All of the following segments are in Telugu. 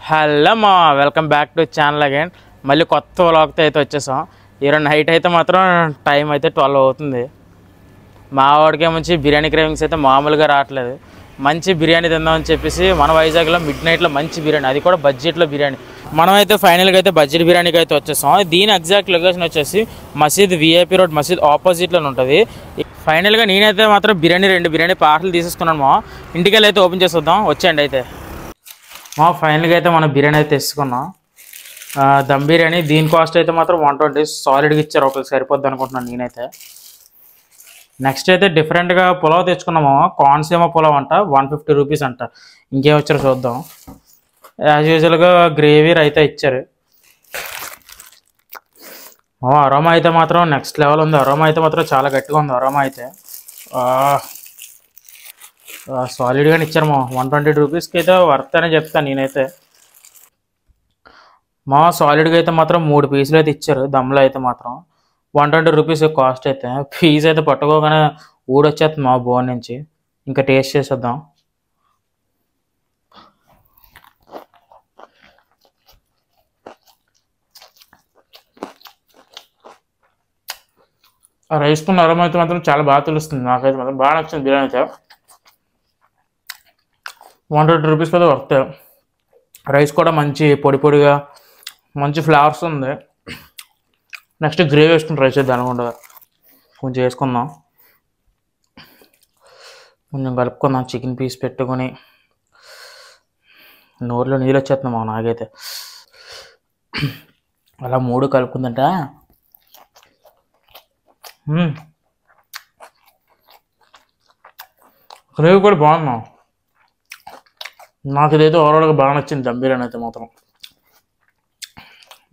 హలో మా welcome back to channel again. మళ్ళీ కొత్త వ్లాగ్తో అయితే వచ్చేసాం. ఈరోజు నైట్ అయితే మాత్రం టైం అయితే 12 అవుతుంది. మా వాడికే మంచి బిర్యానీ క్రేవింగ్స్ అయితే మామూలుగా రావట్లేదు. మంచి బిర్యానీ తిందామని చెప్పేసి మన వైజాగ్లో మిడ్ నైట్లో మంచి బిర్యానీ, అది కూడా బడ్జెట్లో బిర్యానీ. మనమైతే ఫైనల్గా అయితే బడ్జెట్ బిర్యానీకి అయితే వచ్చేసాం. దీని ఎగ్జాక్ట్ లొకేషన్ వచ్చేసి మసీద్ విఐపి రోడ్ మసీద్ ఆపోజిట్లోనే ఉంటుంది. ఫైనల్గా నేనైతే మాత్రం రెండు బిర్యానీ పార్సల్ తీసేసుకున్నాను. మా ఇంటికి వెళ్ళి అయితే ఓపెన్ చేసేద్దాం, వచ్చేయండి. అయితే ఫైనల్గా అయితే మనం బిర్యానీ అయితే తెచ్చుకున్నాం. దమ్ బిర్యానీ. దీని కాస్ట్ అయితే మాత్రం 120 సాలిడ్గా ఇచ్చారు. ఒకరికి సరిపోద్ది అనుకుంటున్నాను నేనైతే. నెక్స్ట్ అయితే డిఫరెంట్గా పులావ్ తెచ్చుకున్నాము. కోనసీమ పులావ్ అంట, 150 రూపీస్ అంట. ఇంకేం వచ్చారో చూద్దాం. యాజ్ యూజువల్గా గ్రేవీ రైతా ఇచ్చారు. అరోమా అయితే మాత్రం నెక్స్ట్ లెవెల్ ఉంది. అరోమా అయితే మాత్రం చాలా గట్టిగా ఉంది. అరోమా అయితే సాలిడ్గానే ఇచ్చారు. 120 రూపీస్కి అయితే వర్త్ అనే చెప్తాను నేనైతే. సాలిడ్గా అయితే మాత్రం 3 పీసులు అయితే ఇచ్చారు. దమ్లో అయితే మాత్రం 120 రూపీస్ కాస్ట్ అయితే. పీస్ అయితే పట్టుకోగానే ఊడొచ్చేస్తుంది మా బోన్ నుంచి. ఇంకా టేస్ట్ చేసేద్దాం. రైస్కున్న అరోమా అయితే మాత్రం చాలా బాగా తెలుస్తుంది. నాకైతే మాత్రం బాగా నచ్చింది బిర్యానీ అయితే. 120 రూపీస్ కదా వర్త్. రైస్ కూడా మంచి పొడి పొడిగా మంచి ఫ్లేవర్స్ ఉంది. నెక్స్ట్ గ్రేవీ వేసుకుని రైస్ అయితే అనుకుంటా కొంచెం వేసుకుందాం. కొంచెం కలుపుకుందాం. చికెన్ పీస్ పెట్టుకొని నోరులో నీళ్ళు వచ్చేస్తున్నాం నాకైతే. అలా 3 కలుపుకుందంట. గ్రేవీ కూడా బాగుందా. నాకు ఇదైతే ఓవరాల్గా బాగా నచ్చింది. దమ్ బిర్యానీ అయితే మాత్రం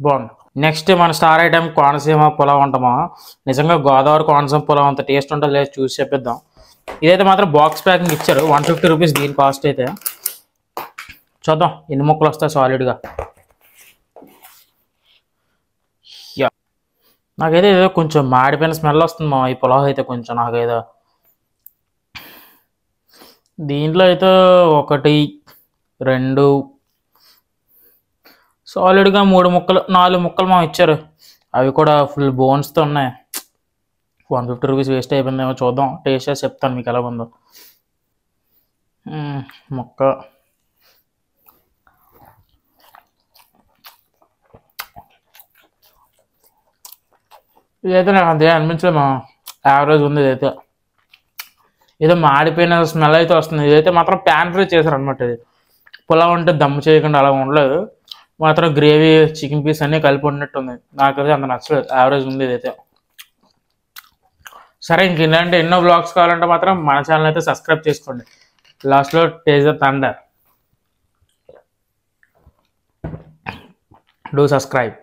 బాగుంది. నెక్స్ట్ మన స్టార్ ఐటమ్ కోనసీమ పులావ్ అంటామా. నిజంగా గోదావరి కోనసీమ పులావ్ అంత టేస్ట్ ఉంటుంది లేదు, చూసి చెప్పిద్దాం. ఇదైతే మాత్రం బాక్స్ ప్యాకింగ్ ఇచ్చారు. 150 రూపీస్ దీని కాస్ట్ అయితే. చూద్దాం ఎన్ని ముక్కలు వస్తాయి సాలిడ్గా. నాకైతే ఏదో కొంచెం మాడిపోయిన స్మెల్ వస్తుంది ఈ పులావ్ అయితే. కొంచెం నాకైతే దీంట్లో అయితే 1 2 సాలిడ్గా 3 ముక్కలు 4 ముక్కలు ఇచ్చారు. అవి కూడా ఫుల్ బోన్స్తో ఉన్నాయి. 150 రూపీస్ వేస్ట్ అయిపోయిందేమో. చూద్దాం టేస్ట్ చేసి చెప్తాను మీకు ఎలా ఉందో. ముక్క ఇదైతే నాకు అంతే అనిపించలేదు. యావరేజ్ ఉంది ఇదైతే. ఏదో మాడిపోయిన స్మెల్ అయితే వస్తుంది. ఇదైతే మాత్రం ప్యాన్ ఫ్రై చేశారు అనమాట. ఇది పులావ్ అంటే దమ్ము చేయకుండా అలా ఉండలేదు. మాత్రం గ్రేవీ చికెన్ పీస్ అన్నీ కలిపి ఉన్నట్టు ఉంది. నాకైతే అంత నచ్చలేదు. యావరేజ్ ఉంది ఇదైతే. సరే ఇంక ఇలాంటి ఎన్నో బ్లాగ్స్ కావాలంటే మాత్రం మన ఛానల్ అయితే సబ్స్క్రైబ్ చేసుకోండి. లాస్ట్లో taste the thunder. Do subscribe.